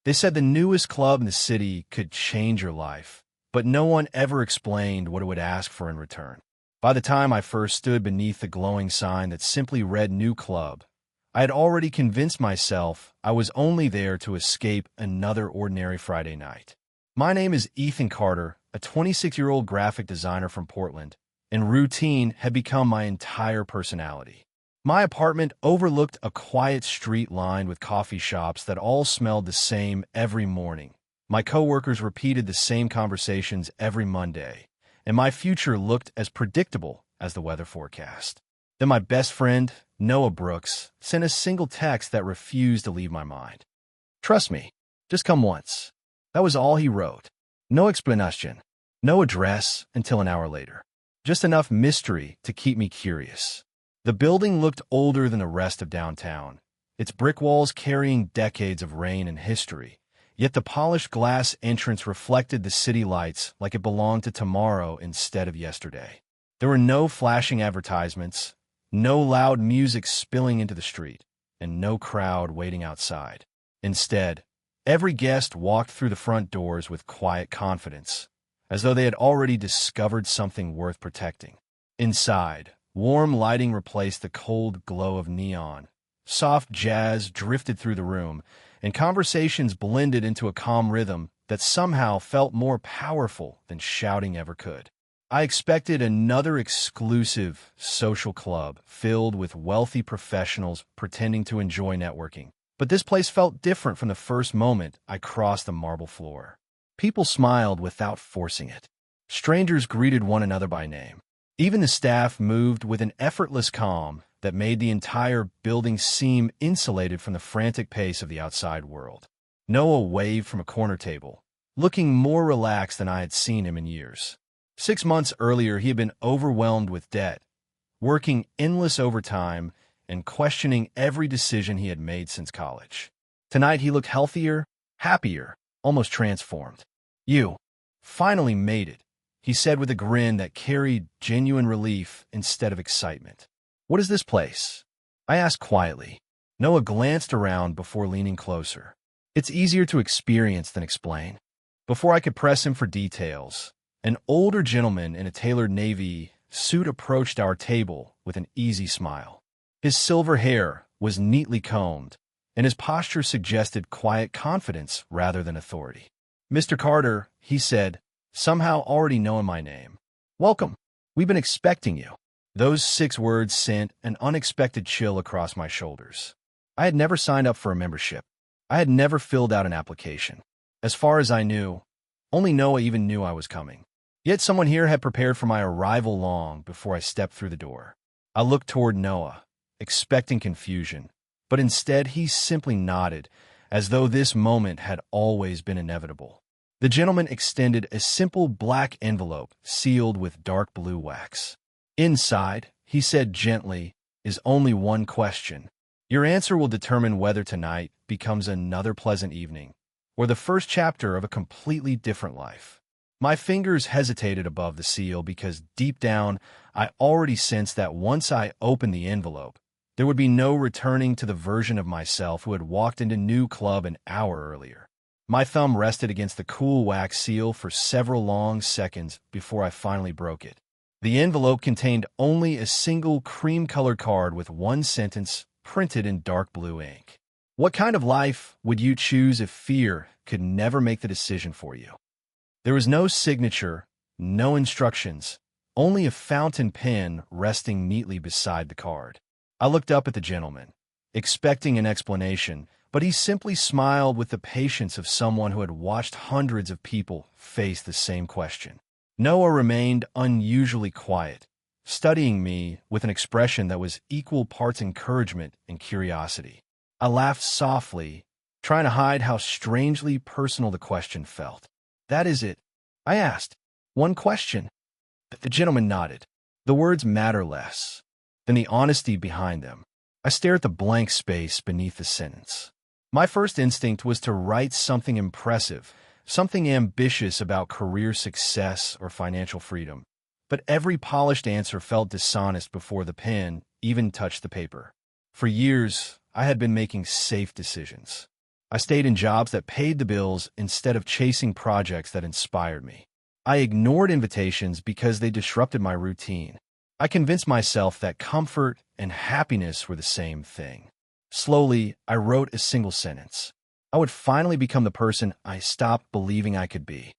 They said the newest club in the city could change your life, but no one ever explained what it would ask for in return. By the time I first stood beneath the glowing sign that simply read New Club, I had already convinced myself I was only there to escape another ordinary Friday night. My name is Ethan Carter, a 26-year-old graphic designer from Portland, and routine had become my entire personality. My apartment overlooked a quiet street lined with coffee shops that all smelled the same every morning. My coworkers repeated the same conversations every Monday, and my future looked as predictable as the weather forecast. Then my best friend, Noah Brooks, sent a single text that refused to leave my mind. "Trust me, just come once." That was all he wrote. No explanation, no address until an hour later. Just enough mystery to keep me curious. The building looked older than the rest of downtown, its brick walls carrying decades of rain and history, yet the polished glass entrance reflected the city lights like it belonged to tomorrow instead of yesterday. There were no flashing advertisements, no loud music spilling into the street, and no crowd waiting outside. Instead, every guest walked through the front doors with quiet confidence, as though they had already discovered something worth protecting. Inside, warm lighting replaced the cold glow of neon. Soft jazz drifted through the room, and conversations blended into a calm rhythm that somehow felt more powerful than shouting ever could. I expected another exclusive social club filled with wealthy professionals pretending to enjoy networking. But this place felt different from the first moment I crossed the marble floor. People smiled without forcing it. Strangers greeted one another by name. Even the staff moved with an effortless calm that made the entire building seem insulated from the frantic pace of the outside world. Noah waved from a corner table, looking more relaxed than I had seen him in years. 6 months earlier, he had been overwhelmed with debt, working endless overtime, and questioning every decision he had made since college. Tonight, he looked healthier, happier, almost transformed. "You finally made it," he said with a grin that carried genuine relief instead of excitement. "What is this place?" I asked quietly. Noah glanced around before leaning closer. "It's easier to experience than explain." Before I could press him for details, an older gentleman in a tailored navy suit approached our table with an easy smile. His silver hair was neatly combed, and his posture suggested quiet confidence rather than authority. "Mr. Carter," he said, somehow already knowing my name. "Welcome. We've been expecting you." Those 6 words sent an unexpected chill across my shoulders. I had never signed up for a membership. I had never filled out an application. As far as I knew, only Noah even knew I was coming. Yet someone here had prepared for my arrival long before I stepped through the door. I looked toward Noah, expecting confusion, but instead he simply nodded, as though this moment had always been inevitable. The gentleman extended a simple black envelope sealed with dark blue wax. "Inside," he said gently, "is only one question. Your answer will determine whether tonight becomes another pleasant evening, or the first chapter of a completely different life." My fingers hesitated above the seal because deep down I already sensed that once I opened the envelope, there would be no returning to the version of myself who had walked into New Club an hour earlier. My thumb rested against the cool wax seal for several long seconds before I finally broke it. The envelope contained only a single cream-colored card with one sentence printed in dark blue ink. "What kind of life would you choose if fear could never make the decision for you?" There was no signature, no instructions, only a fountain pen resting neatly beside the card. I looked up at the gentleman, expecting an explanation, but he simply smiled with the patience of someone who had watched hundreds of people face the same question. Noah remained unusually quiet, studying me with an expression that was equal parts encouragement and curiosity. I laughed softly, trying to hide how strangely personal the question felt. "That is it?" I asked. "One question?" The gentleman nodded. The words matter less than the honesty behind them. I stared at the blank space beneath the sentence. My first instinct was to write something impressive, something ambitious about career success or financial freedom. But every polished answer felt dishonest before the pen even touched the paper. For years, I had been making safe decisions. I stayed in jobs that paid the bills instead of chasing projects that inspired me. I ignored invitations because they disrupted my routine. I convinced myself that comfort and happiness were the same thing. Slowly, I wrote a single sentence. I would finally become the person I stopped believing I could be.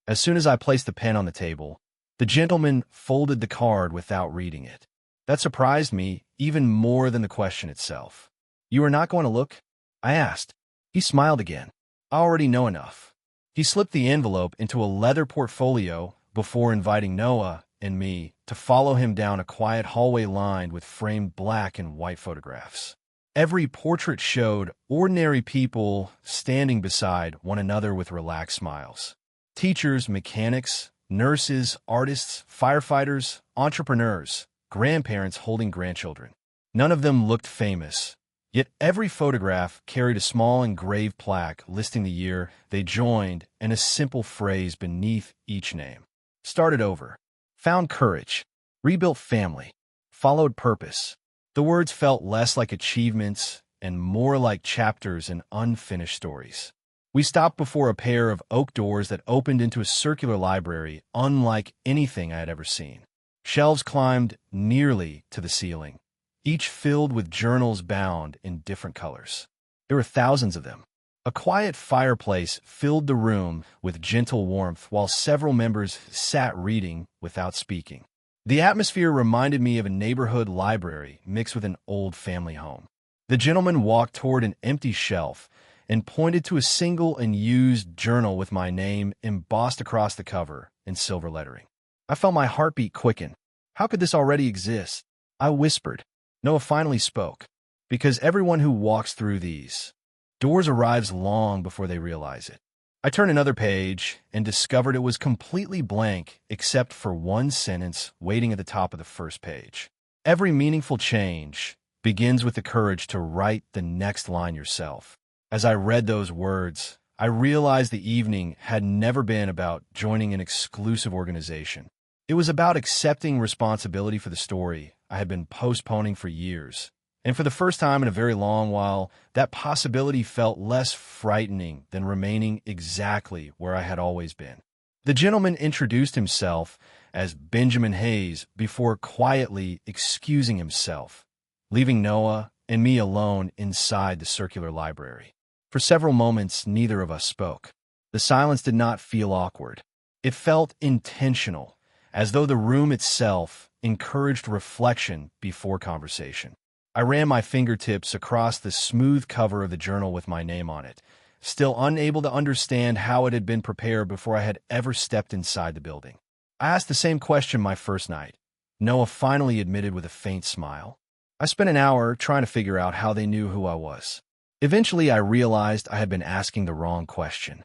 As soon as I placed the pen on the table, the gentleman folded the card without reading it. That surprised me even more than the question itself. "You are not going to look?" I asked. He smiled again. "I already know enough." He slipped the envelope into a leather portfolio before inviting Noah and me to follow him down a quiet hallway lined with framed black and white photographs. Every portrait showed ordinary people standing beside one another with relaxed smiles. Teachers, mechanics, nurses, artists, firefighters, entrepreneurs, grandparents holding grandchildren. None of them looked famous, yet every photograph carried a small engraved plaque listing the year they joined and a simple phrase beneath each name. Started over, found courage, rebuilt family, followed purpose. The words felt less like achievements and more like chapters in unfinished stories. We stopped before a pair of oak doors that opened into a circular library unlike anything I had ever seen. Shelves climbed nearly to the ceiling, each filled with journals bound in different colors. There were thousands of them. A quiet fireplace filled the room with gentle warmth while several members sat reading without speaking. The atmosphere reminded me of a neighborhood library mixed with an old family home. The gentleman walked toward an empty shelf and pointed to a single unused journal with my name embossed across the cover in silver lettering. I felt my heartbeat quicken. How could this already exist? I whispered. Noah finally spoke. Because everyone who walks through these doors arrives long before they realize it. I turned another page and discovered it was completely blank except for one sentence waiting at the top of the first page. Every meaningful change begins with the courage to write the next line yourself. As I read those words, I realized the evening had never been about joining an exclusive organization. It was about accepting responsibility for the story I had been postponing for years. And for the first time in a very long while, that possibility felt less frightening than remaining exactly where I had always been. The gentleman introduced himself as Benjamin Hayes before quietly excusing himself, leaving Noah and me alone inside the circular library. For several moments, neither of us spoke. The silence did not feel awkward. It felt intentional, as though the room itself encouraged reflection before conversation. I ran my fingertips across the smooth cover of the journal with my name on it, still unable to understand how it had been prepared before I had ever stepped inside the building. I asked the same question my first night. Noah finally admitted with a faint smile. I spent an hour trying to figure out how they knew who I was. Eventually, I realized I had been asking the wrong question.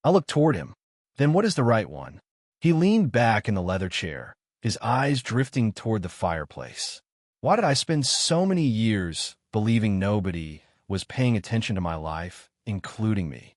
I looked toward him. Then what is the right one? He leaned back in the leather chair, his eyes drifting toward the fireplace. Why did I spend so many years believing nobody was paying attention to my life, including me?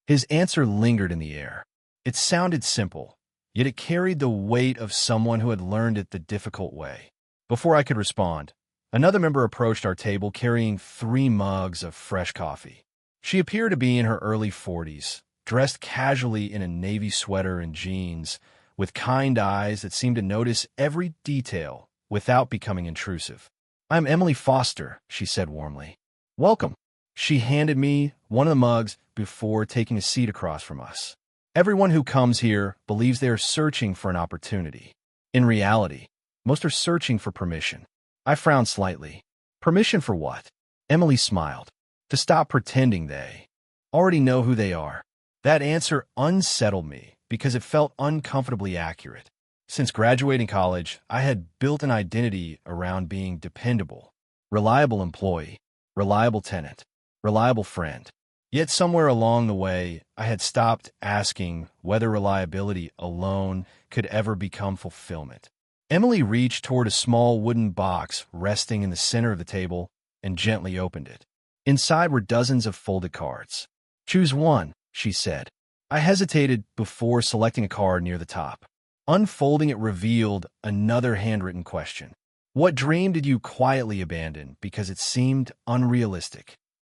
His answer lingered in the air. It sounded simple, yet it carried the weight of someone who had learned it the difficult way. Before I could respond, another member approached our table carrying 3 mugs of fresh coffee. She appeared to be in her early 40s, dressed casually in a navy sweater and jeans, with kind eyes that seemed to notice every detail without becoming intrusive. "I'm Emily Foster," she said warmly. "Welcome." She handed me one of the mugs before taking a seat across from us. Everyone who comes here believes they are searching for an opportunity. In reality, most are searching for permission. I frowned slightly. Permission for what? Emily smiled. To stop pretending they already know who they are. That answer unsettled me because it felt uncomfortably accurate. Since graduating college, I had built an identity around being dependable, reliable employee, reliable tenant, reliable friend. Yet somewhere along the way, I had stopped asking whether reliability alone could ever become fulfillment. Emily reached toward a small wooden box resting in the center of the table and gently opened it. Inside were dozens of folded cards. "Choose one," she said. I hesitated before selecting a card near the top. Unfolding it revealed another handwritten question. What dream did you quietly abandon because it seemed unrealistic?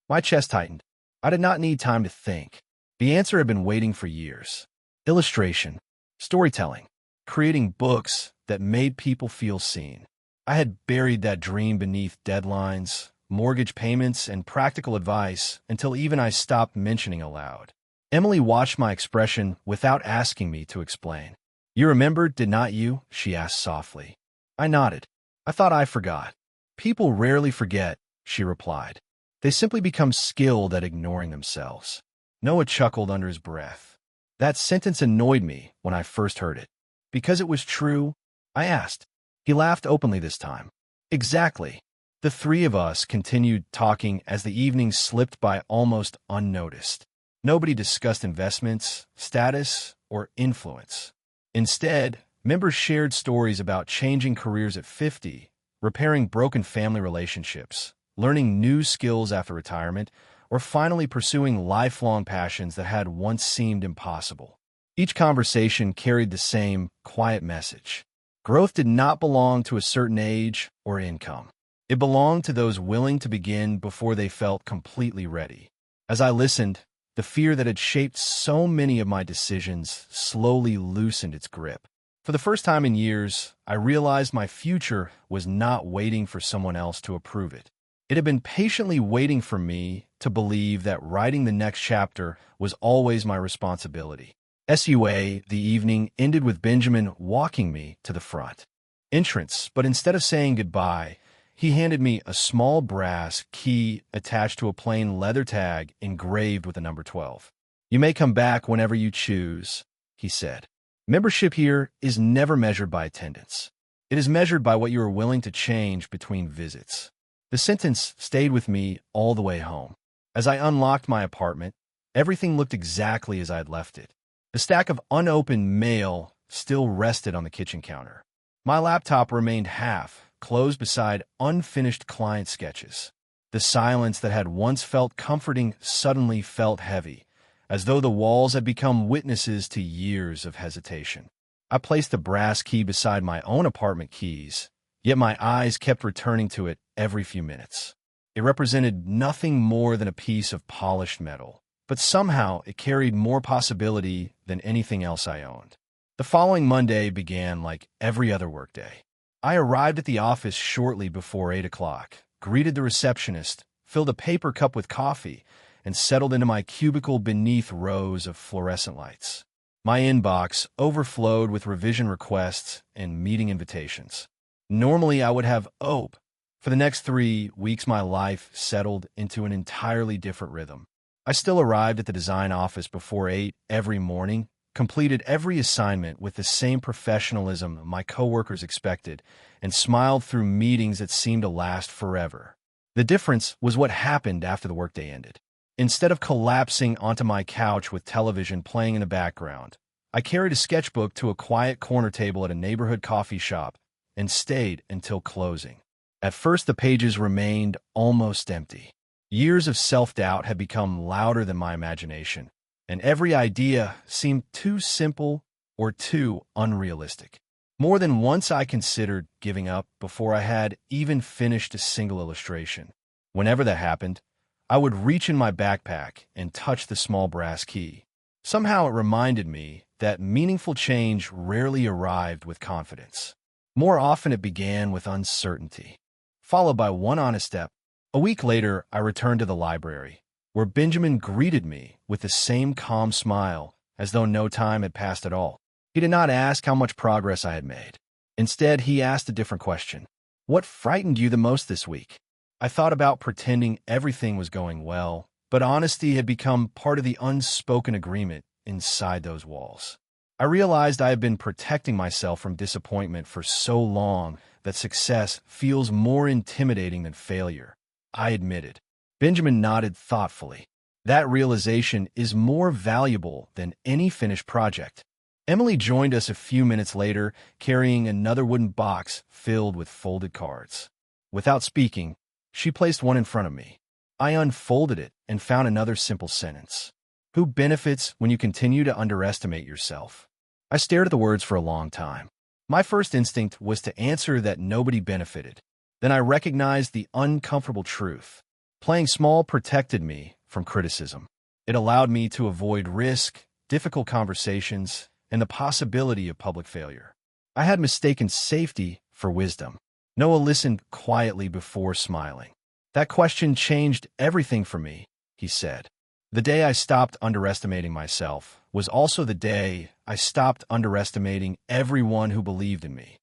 My chest tightened. I did not need time to think. The answer had been waiting for years. Illustration, storytelling, creating books that made people feel seen. I had buried that dream beneath deadlines, mortgage payments, and practical advice until even I stopped mentioning aloud. Emily watched my expression without asking me to explain. "You remembered, did not you?" she asked softly. I nodded. "I thought I forgot." "People rarely forget," she replied. "They simply become skilled at ignoring themselves." Noah chuckled under his breath. That sentence annoyed me when I first heard it. Because it was true, I asked. He laughed openly this time. "Exactly." The three of us continued talking as the evening slipped by almost unnoticed. Nobody discussed investments, status, or influence. Instead, members shared stories about changing careers at 50, repairing broken family relationships, learning new skills after retirement, or finally pursuing lifelong passions that had once seemed impossible. Each conversation carried the same quiet message. Growth did not belong to a certain age or income. It belonged to those willing to begin before they felt completely ready. As I listened, the fear that had shaped so many of my decisions slowly loosened its grip. For the first time in years, I realized my future was not waiting for someone else to approve it. It had been patiently waiting for me to believe that writing the next chapter was always my responsibility. The evening ended with Benjamin walking me to the front entrance, but instead of saying goodbye, he handed me a small brass key attached to a plain leather tag engraved with the number 12. "You may come back whenever you choose," he said. "Membership here is never measured by attendance. It is measured by what you are willing to change between visits." The sentence stayed with me all the way home. As I unlocked my apartment, everything looked exactly as I had left it. The stack of unopened mail still rested on the kitchen counter. My laptop remained half closed beside unfinished client sketches. The silence that had once felt comforting suddenly felt heavy, as though the walls had become witnesses to years of hesitation. I placed the brass key beside my own apartment keys, yet my eyes kept returning to it every few minutes. It represented nothing more than a piece of polished metal, but somehow it carried more possibility than anything else I owned. The following Monday began like every other workday. I arrived at the office shortly before 8 o'clock, greeted the receptionist, filled a paper cup with coffee, and settled into my cubicle beneath rows of fluorescent lights. My inbox overflowed with revision requests and meeting invitations. Normally, I would have OPE. For the next 3 weeks, my life settled into an entirely different rhythm. I still arrived at the design office before 8 every morning, completed every assignment with the same professionalism my coworkers expected, and smiled through meetings that seemed to last forever. The difference was what happened after the workday ended. Instead of collapsing onto my couch with television playing in the background, I carried a sketchbook to a quiet corner table at a neighborhood coffee shop and stayed until closing. At first, the pages remained almost empty. Years of self-doubt had become louder than my imagination, and every idea seemed too simple or too unrealistic. More than once I considered giving up before I had even finished a single illustration. Whenever that happened, I would reach in my backpack and touch the small brass key. Somehow it reminded me that meaningful change rarely arrived with confidence. More often it began with uncertainty, followed by one honest step. A week later, I returned to the library, where Benjamin greeted me with the same calm smile, as though no time had passed at all. He did not ask how much progress I had made. Instead, he asked a different question. "What frightened you the most this week?" I thought about pretending everything was going well, but honesty had become part of the unspoken agreement inside those walls. I realized I had been protecting myself from disappointment for so long that success feels more intimidating than failure. I admitted. Benjamin nodded thoughtfully. That realization is more valuable than any finished project. Emily joined us a few minutes later, carrying another wooden box filled with folded cards. Without speaking, she placed one in front of me. I unfolded it and found another simple sentence. "Who benefits when you continue to underestimate yourself?" I stared at the words for a long time. My first instinct was to answer that nobody benefited. Then I recognized the uncomfortable truth. Playing small protected me from criticism. It allowed me to avoid risk, difficult conversations, and the possibility of public failure. I had mistaken safety for wisdom. Noah listened quietly before smiling. "That question changed everything for me," he said. "The day I stopped underestimating myself was also the day I stopped underestimating everyone who believed in me."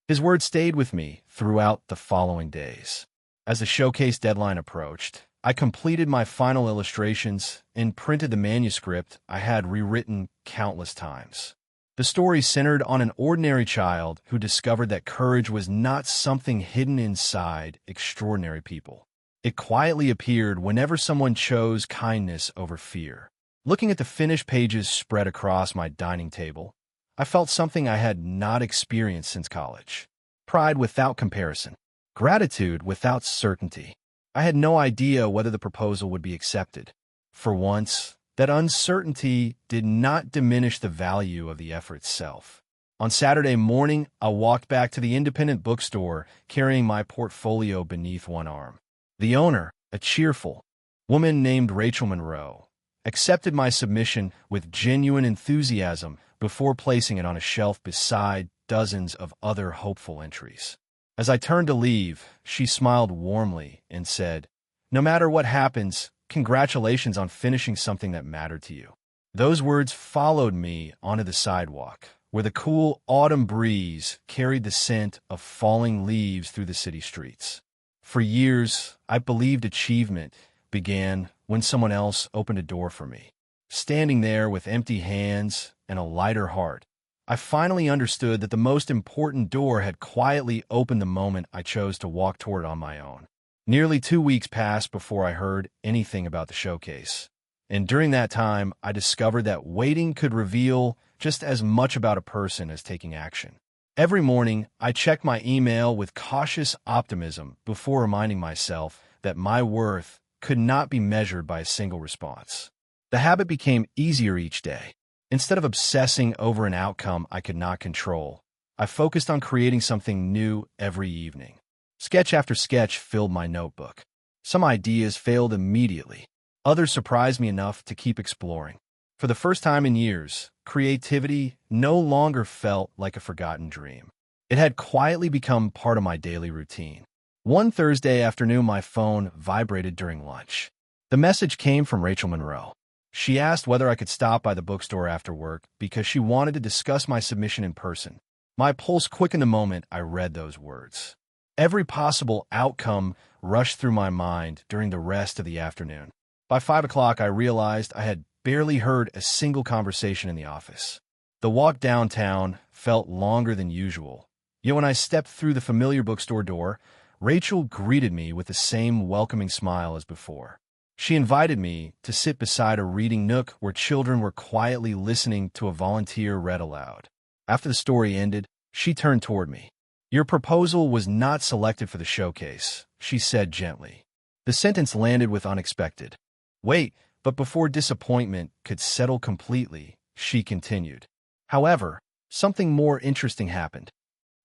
His words stayed with me throughout the following days. As the showcase deadline approached, I completed my final illustrations and printed the manuscript I had rewritten countless times. The story centered on an ordinary child who discovered that courage was not something hidden inside extraordinary people. It quietly appeared whenever someone chose kindness over fear. Looking at the finished pages spread across my dining table, I felt something I had not experienced since college. Pride without comparison. Gratitude without certainty. I had no idea whether the proposal would be accepted. For once, that uncertainty did not diminish the value of the effort itself. On Saturday morning, I walked back to the independent bookstore carrying my portfolio beneath one arm. The owner, a cheerful woman named Rachel Monroe, accepted my submission with genuine enthusiasm before placing it on a shelf beside dozens of other hopeful entries. As I turned to leave, she smiled warmly and said, "No matter what happens, congratulations on finishing something that mattered to you." Those words followed me onto the sidewalk, where the cool autumn breeze carried the scent of falling leaves through the city streets. For years, I believed achievement began when someone else opened a door for me. Standing there with empty hands and a lighter heart, I finally understood that the most important door had quietly opened the moment I chose to walk toward it on my own. Nearly 2 weeks passed before I heard anything about the showcase. And during that time, I discovered that waiting could reveal just as much about a person as taking action. Every morning, I checked my email with cautious optimism before reminding myself that my worth could not be measured by a single response. The habit became easier each day. Instead of obsessing over an outcome I could not control, I focused on creating something new every evening. Sketch after sketch filled my notebook. Some ideas failed immediately. Others surprised me enough to keep exploring. For the first time in years, creativity no longer felt like a forgotten dream. It had quietly become part of my daily routine. One Thursday afternoon, my phone vibrated during lunch. The message came from Rachel Monroe. She asked whether I could stop by the bookstore after work because she wanted to discuss my submission in person. My pulse quickened the moment I read those words. Every possible outcome rushed through my mind during the rest of the afternoon. By 5 o'clock, I realized I had barely heard a single conversation in the office. The walk downtown felt longer than usual. Yet when I stepped through the familiar bookstore door, Rachel greeted me with the same welcoming smile as before. She invited me to sit beside a reading nook where children were quietly listening to a volunteer read aloud. After the story ended, she turned toward me. "Your proposal was not selected for the showcase," she said gently. The sentence landed with unexpected weight, but before disappointment could settle completely, she continued. "However, something more interesting happened."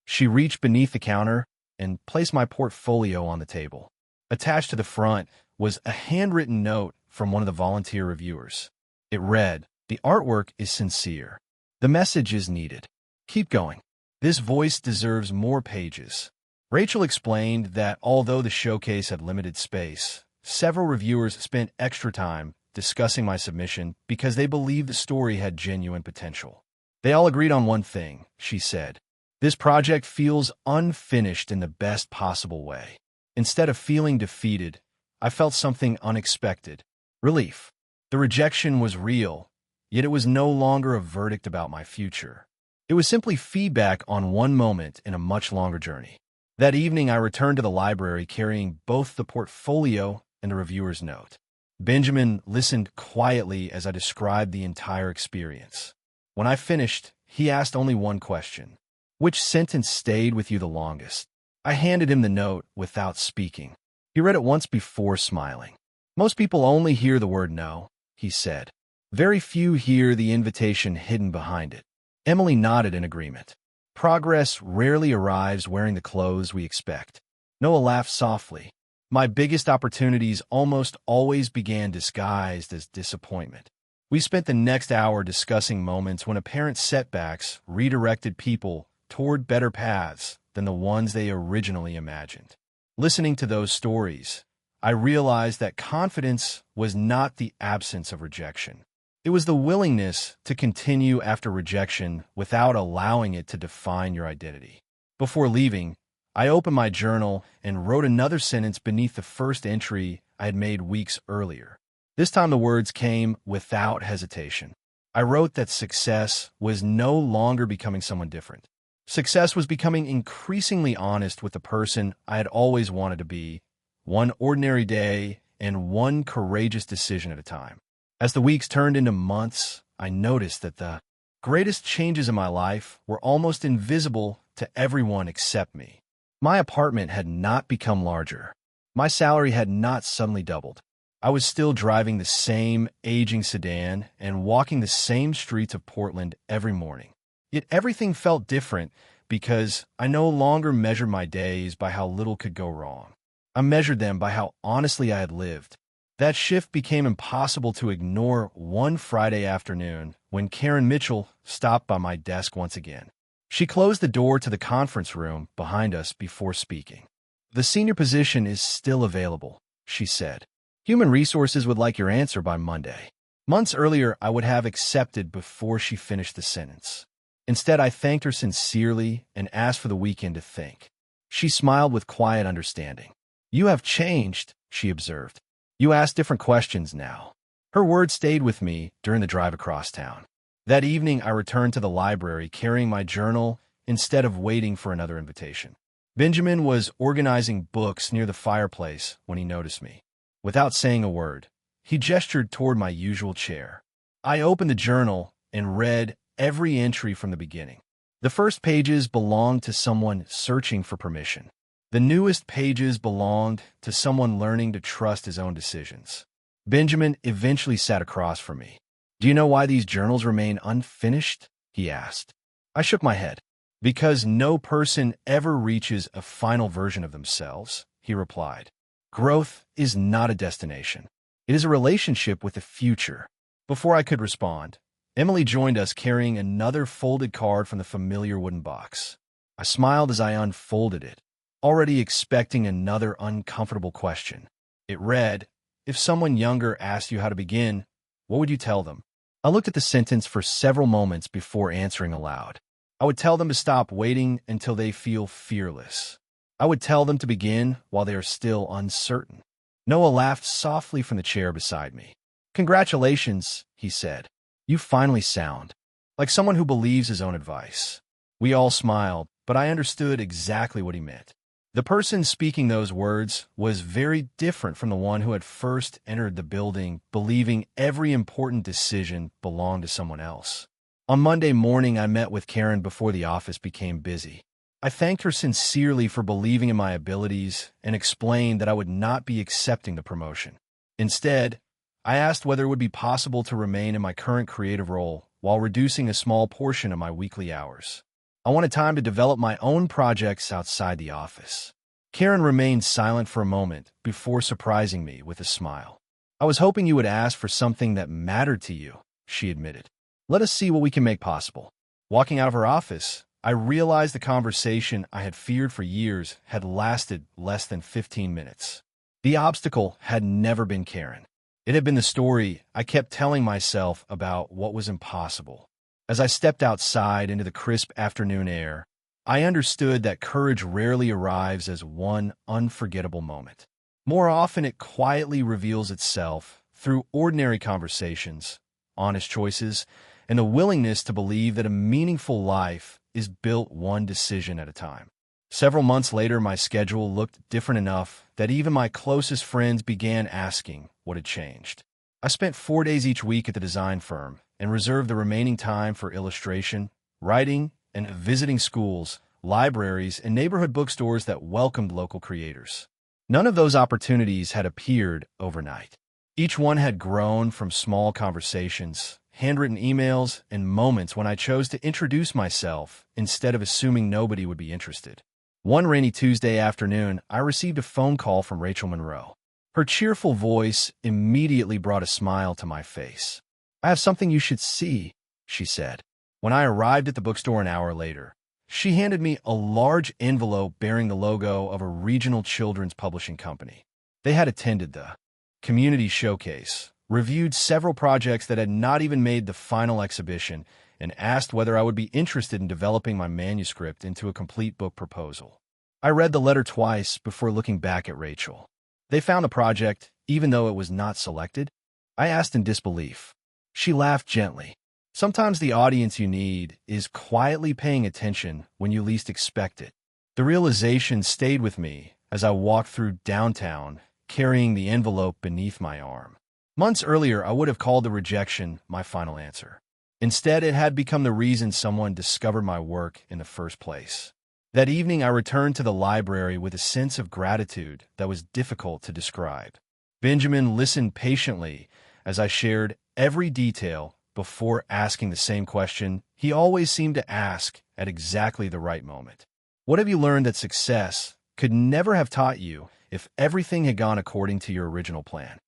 She reached beneath the counter and placed my portfolio on the table. Attached to the front was a handwritten note from one of the volunteer reviewers. It read, "The artwork is sincere. The message is needed. Keep going. This voice deserves more pages." Rachel explained that although the showcase had limited space, several reviewers spent extra time discussing my submission because they believed the story had genuine potential. "They all agreed on one thing," she said. "This project feels unfinished in the best possible way." Instead of feeling defeated, I felt something unexpected. Relief. The rejection was real, yet it was no longer a verdict about my future. It was simply feedback on one moment in a much longer journey. That evening, I returned to the library carrying both the portfolio and the reviewer's note. Benjamin listened quietly as I described the entire experience. When I finished, he asked only one question. "Which sentence stayed with you the longest?" I handed him the note without speaking. He read it once before smiling. "Most people only hear the word no," he said. "Very few hear the invitation hidden behind it." Emily nodded in agreement. Progress rarely arrives wearing the clothes we expect. Noah laughed softly. My biggest opportunities almost always began disguised as disappointment. We spent the next hour discussing moments when apparent setbacks redirected people toward better paths than the ones they originally imagined. Listening to those stories, I realized that confidence was not the absence of rejection. It was the willingness to continue after rejection without allowing it to define your identity. Before leaving, I opened my journal and wrote another sentence beneath the first entry I had made weeks earlier. This time the words came without hesitation. I wrote that success was no longer becoming someone different. Success was becoming increasingly honest with the person I had always wanted to be, one ordinary day and one courageous decision at a time. As the weeks turned into months, I noticed that the greatest changes in my life were almost invisible to everyone except me. My apartment had not become larger. My salary had not suddenly doubled. I was still driving the same aging sedan and walking the same streets of Portland every morning. Yet everything felt different because I no longer measured my days by how little could go wrong. I measured them by how honestly I had lived. That shift became impossible to ignore one Friday afternoon when Karen Mitchell stopped by my desk once again. She closed the door to the conference room behind us before speaking. "The senior position is still available," she said. "Human Resources would like your answer by Monday." Months earlier, I would have accepted before she finished the sentence. Instead, I thanked her sincerely and asked for the weekend to think. She smiled with quiet understanding. "You have changed," she observed. "You ask different questions now." Her words stayed with me during the drive across town. That evening, I returned to the library carrying my journal instead of waiting for another invitation. Benjamin was organizing books near the fireplace when he noticed me. Without saying a word, he gestured toward my usual chair. I opened the journal and read every entry from the beginning. The first pages belonged to someone searching for permission. The newest pages belonged to someone learning to trust his own decisions. Benjamin eventually sat across from me. "Do you know why these journals remain unfinished?" he asked. I shook my head. "Because no person ever reaches a final version of themselves," he replied. "Growth is not a destination. It is a relationship with the future." Before I could respond, Emily joined us carrying another folded card from the familiar wooden box. I smiled as I unfolded it, already expecting another uncomfortable question. It read, "If someone younger asked you how to begin, what would you tell them?" I looked at the sentence for several moments before answering aloud. I would tell them to stop waiting until they feel fearless. I would tell them to begin while they are still uncertain. Noah laughed softly from the chair beside me. "Congratulations," he said. "You finally sound like someone who believes his own advice." We all smiled, but I understood exactly what he meant. The person speaking those words was very different from the one who had first entered the building, believing every important decision belonged to someone else. On Monday morning, I met with Karen before the office became busy. I thanked her sincerely for believing in my abilities and explained that I would not be accepting the promotion. Instead, I asked whether it would be possible to remain in my current creative role while reducing a small portion of my weekly hours. I wanted time to develop my own projects outside the office. Karen remained silent for a moment before surprising me with a smile. "I was hoping you would ask for something that mattered to you," she admitted. "Let us see what we can make possible." Walking out of her office, I realized the conversation I had feared for years had lasted less than 15 minutes. The obstacle had never been Karen. It had been the story I kept telling myself about what was impossible. As I stepped outside into the crisp afternoon air, I understood that courage rarely arrives as one unforgettable moment. More often, it quietly reveals itself through ordinary conversations, honest choices, and the willingness to believe that a meaningful life is built one decision at a time. Several months later, my schedule looked different enough that even my closest friends began asking what had changed. I spent 4 days each week at the design firm and reserved the remaining time for illustration, writing, and visiting schools, libraries, and neighborhood bookstores that welcomed local creators. None of those opportunities had appeared overnight. Each one had grown from small conversations, handwritten emails, and moments when I chose to introduce myself instead of assuming nobody would be interested. One rainy Tuesday afternoon, I received a phone call from Rachel Monroe. Her cheerful voice immediately brought a smile to my face. "I have something you should see," she said. When I arrived at the bookstore an hour later, she handed me a large envelope bearing the logo of a regional children's publishing company. They had attended the community showcase, reviewed several projects that had not even made the final exhibition, and asked whether I would be interested in developing my manuscript into a complete book proposal. I read the letter twice before looking back at Rachel. They found the project, even though it was not selected? I asked in disbelief. She laughed gently. Sometimes the audience you need is quietly paying attention when you least expect it. The realization stayed with me as I walked through downtown, carrying the envelope beneath my arm. Months earlier, I would have called the rejection my final answer. Instead, it had become the reason someone discovered my work in the first place. That evening, I returned to the library with a sense of gratitude that was difficult to describe. Benjamin listened patiently as I shared every detail before asking the same question he always seemed to ask at exactly the right moment. What have you learned that success could never have taught you if everything had gone according to your original plan?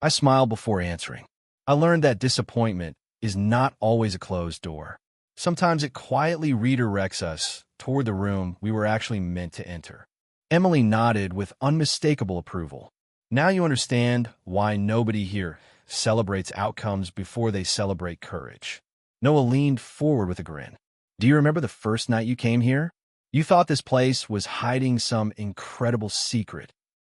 I smiled before answering. I learned that disappointment is not always a closed door. Sometimes it quietly redirects us toward the room we were actually meant to enter. Emily nodded with unmistakable approval. Now you understand why nobody here celebrates outcomes before they celebrate courage. Noah leaned forward with a grin. Do you remember the first night you came here? You thought this place was hiding some incredible secret.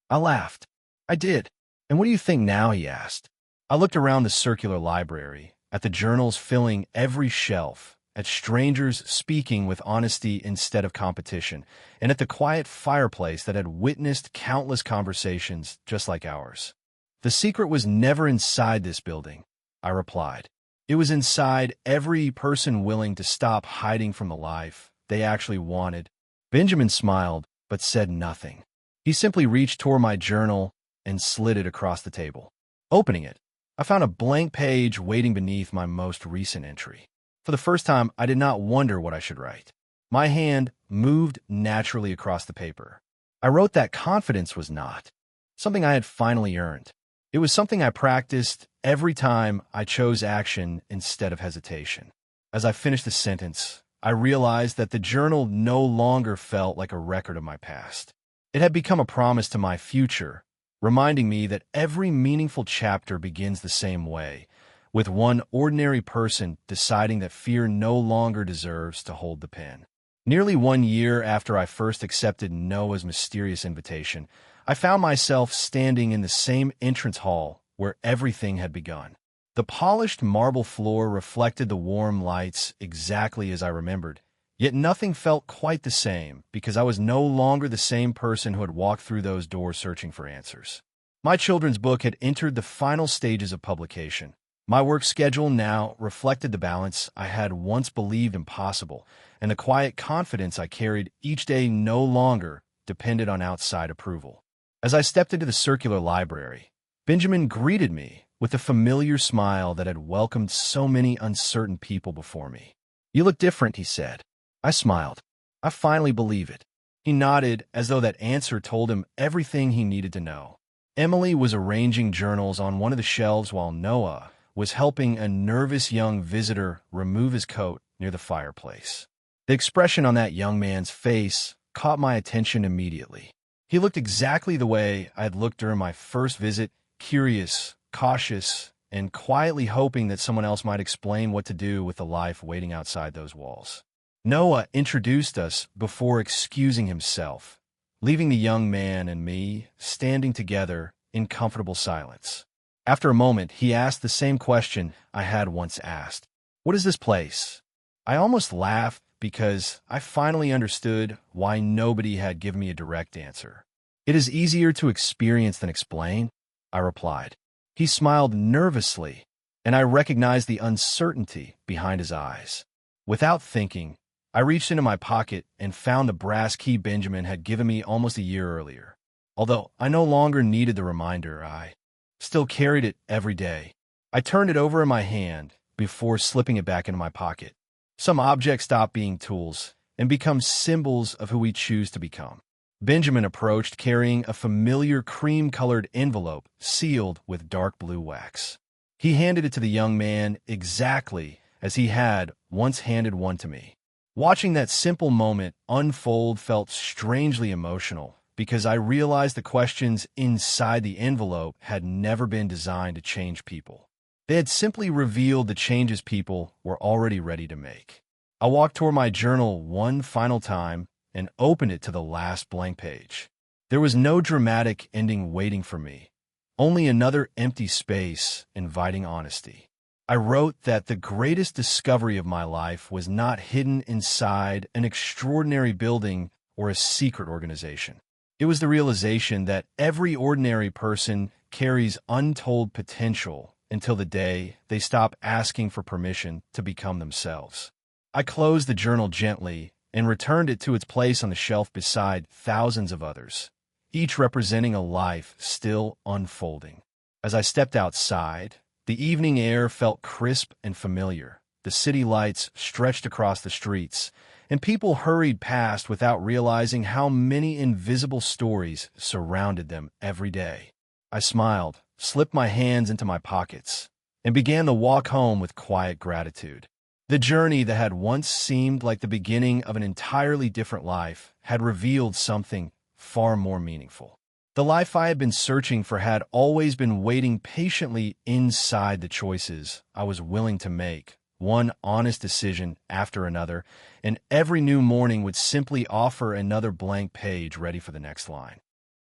I laughed. I did. And what do you think now? He asked. I looked around the circular library, at the journals filling every shelf, at strangers speaking with honesty instead of competition, and at the quiet fireplace that had witnessed countless conversations just like ours. The secret was never inside this building, I replied. It was inside every person willing to stop hiding from the life they actually wanted. Benjamin smiled, but said nothing. He simply reached toward my journal and slid it across the table. Opening it, I found a blank page waiting beneath my most recent entry. For the first time, I did not wonder what I should write. My hand moved naturally across the paper. I wrote that confidence was not something I had finally earned. It was something I practiced every time I chose action instead of hesitation. As I finished the sentence, I realized that the journal no longer felt like a record of my past. It had become a promise to my future, reminding me that every meaningful chapter begins the same way, with one ordinary person deciding that fear no longer deserves to hold the pen. Nearly 1 year after I first accepted Noah's mysterious invitation, I found myself standing in the same entrance hall where everything had begun. The polished marble floor reflected the warm lights exactly as I remembered, yet nothing felt quite the same because I was no longer the same person who had walked through those doors searching for answers. My children's book had entered the final stages of publication. My work schedule now reflected the balance I had once believed impossible, and the quiet confidence I carried each day no longer depended on outside approval. As I stepped into the circular library, Benjamin greeted me with the familiar smile that had welcomed so many uncertain people before me. "You look different," he said. I smiled. "I finally believe it." He nodded as though that answer told him everything he needed to know. Emily was arranging journals on one of the shelves while Noah was helping a nervous young visitor remove his coat near the fireplace. The expression on that young man's face caught my attention immediately. He looked exactly the way I had looked during my first visit, curious, cautious, and quietly hoping that someone else might explain what to do with the life waiting outside those walls. Noah introduced us before excusing himself, leaving the young man and me standing together in comfortable silence. After a moment, he asked the same question I had once asked. "What is this place?" I almost laughed because I finally understood why nobody had given me a direct answer. "It is easier to experience than explain," I replied. He smiled nervously, and I recognized the uncertainty behind his eyes. Without thinking, I reached into my pocket and found the brass key Benjamin had given me almost a year earlier. Although I no longer needed the reminder, I still carried it every day. I turned it over in my hand before slipping it back into my pocket. Some objects stop being tools and become symbols of who we choose to become. Benjamin approached carrying a familiar cream-colored envelope sealed with dark blue wax. He handed it to the young man exactly as he had once handed one to me. Watching that simple moment unfold felt strangely emotional because I realized the questions inside the envelope had never been designed to change people. They had simply revealed the changes people were already ready to make. I walked toward my journal one final time and opened it to the last blank page. There was no dramatic ending waiting for me, only another empty space inviting honesty. I wrote that the greatest discovery of my life was not hidden inside an extraordinary building or a secret organization. It was the realization that every ordinary person carries untold potential until the day they stop asking for permission to become themselves. I closed the journal gently and returned it to its place on the shelf beside thousands of others, each representing a life still unfolding. As I stepped outside, the evening air felt crisp and familiar. The city lights stretched across the streets, and people hurried past without realizing how many invisible stories surrounded them every day. I smiled, slipped my hands into my pockets, and began the walk home with quiet gratitude. The journey that had once seemed like the beginning of an entirely different life had revealed something far more meaningful. The life I had been searching for had always been waiting patiently inside the choices I was willing to make, one honest decision after another, and every new morning would simply offer another blank page ready for the next line.